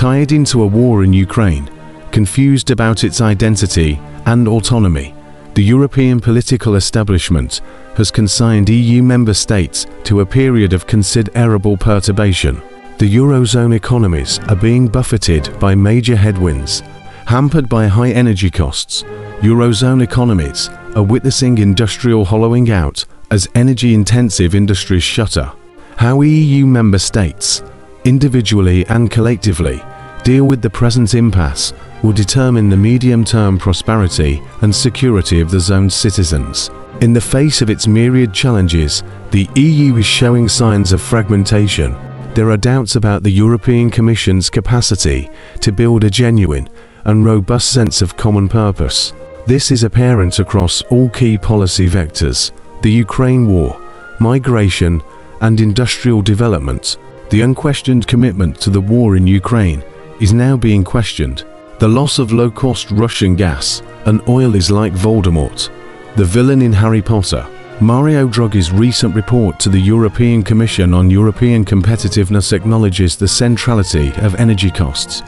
tied into a war in Ukraine, confused about its identity and autonomy. The European political establishment has consigned EU member states to a period of considerable perturbation. The Eurozone economies are being buffeted by major headwinds. Hampered by high energy costs, Eurozone economies are witnessing industrial hollowing out as energy-intensive industries shutter. How EU member states, individually and collectively, deal with the present impasse will determine the medium-term prosperity and security of the zone's citizens. In the face of its myriad challenges, the EU is showing signs of fragmentation. There are doubts about the European Commission's capacity to build a genuine and robust sense of common purpose. This is apparent across all key policy vectors: the Ukraine war, migration, and industrial development. The unquestioned commitment to the war in Ukraine is now being questioned. The loss of low-cost Russian gas and oil is like Voldemort, the villain in Harry Potter. Mario Draghi's recent report to the European Commission on European competitiveness acknowledges the centrality of energy costs,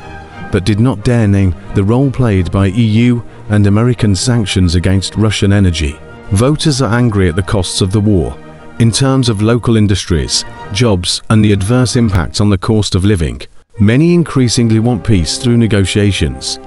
but did not dare name the role played by EU and American sanctions against Russian energy. Voters are angry at the costs of the war, in terms of local industries, jobs, and the adverse impact on the cost of living. Many increasingly want peace through negotiations.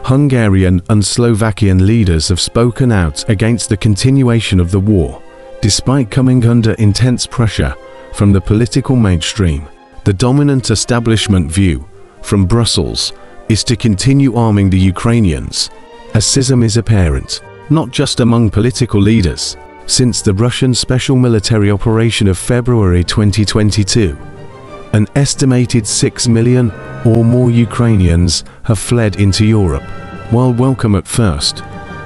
Hungarian and Slovakian leaders have spoken out against the continuation of the war, despite coming under intense pressure from the political mainstream. The dominant establishment view from Brussels is to continue arming the Ukrainians. A schism is apparent, not just among political leaders. Since the Russian special military operation of February 2022, an estimated 6 million or more Ukrainians have fled into Europe. While welcome at first,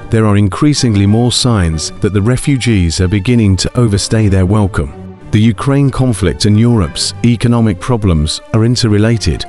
there are increasingly more signs that the refugees are beginning to overstay their welcome. The Ukraine conflict and Europe's economic problems are interrelated,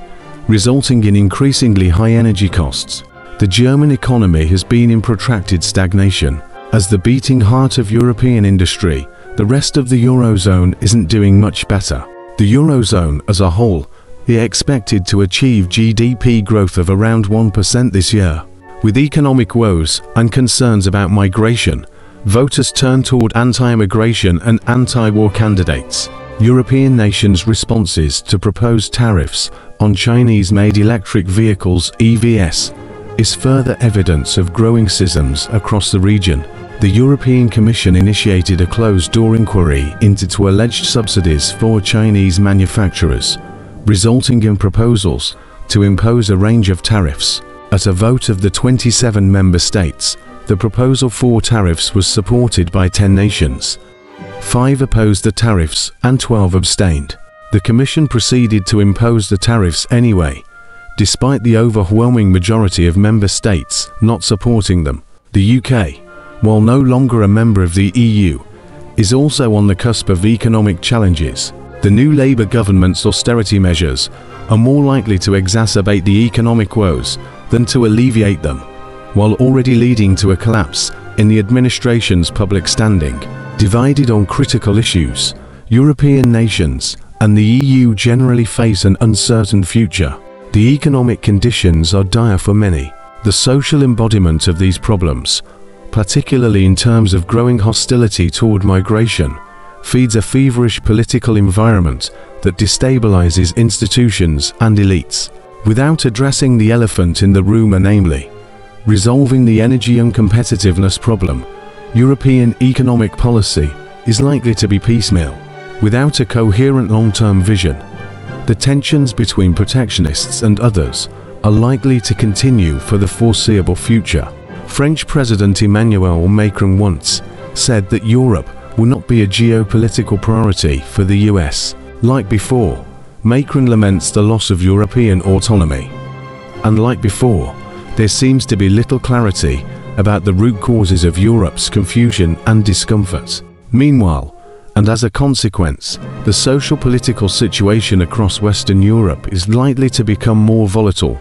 resulting in increasingly high energy costs. The German economy has been in protracted stagnation. As the beating heart of European industry, the rest of the Eurozone isn't doing much better. The Eurozone as a whole is expected to achieve GDP growth of around 1% this year. With economic woes and concerns about migration, voters turn toward anti-immigration and anti-war candidates. European nations' responses to proposed tariffs on Chinese-made electric vehicles (EVs) is further evidence of growing schisms across the region. The European Commission initiated a closed-door inquiry into two alleged subsidies for Chinese manufacturers, resulting in proposals to impose a range of tariffs. At a vote of the 27 member states, the proposal for tariffs was supported by 10 nations. 5 opposed the tariffs and 12 abstained. The Commission proceeded to impose the tariffs anyway, despite the overwhelming majority of member states not supporting them. The UK, while no longer a member of the EU, is also on the cusp of economic challenges. The new Labour government's austerity measures are more likely to exacerbate the economic woes than to alleviate them, while already leading to a collapse in the administration's public standing. Divided on critical issues, European nations and the EU generally face an uncertain future. The economic conditions are dire for many. The social embodiment of these problems, particularly in terms of growing hostility toward migration, feeds a feverish political environment that destabilizes institutions and elites. Without addressing the elephant in the room, namely, resolving the energy uncompetitiveness problem, European economic policy is likely to be piecemeal. Without a coherent long-term vision, the tensions between protectionists and others are likely to continue for the foreseeable future. French President Emmanuel Macron once said that Europe will not be a geopolitical priority for the US. Like before, Macron laments the loss of European autonomy. And like before, there seems to be little clarity about the root causes of Europe's confusion and discomfort. Meanwhile, and as a consequence, the social-political situation across Western Europe is likely to become more volatile.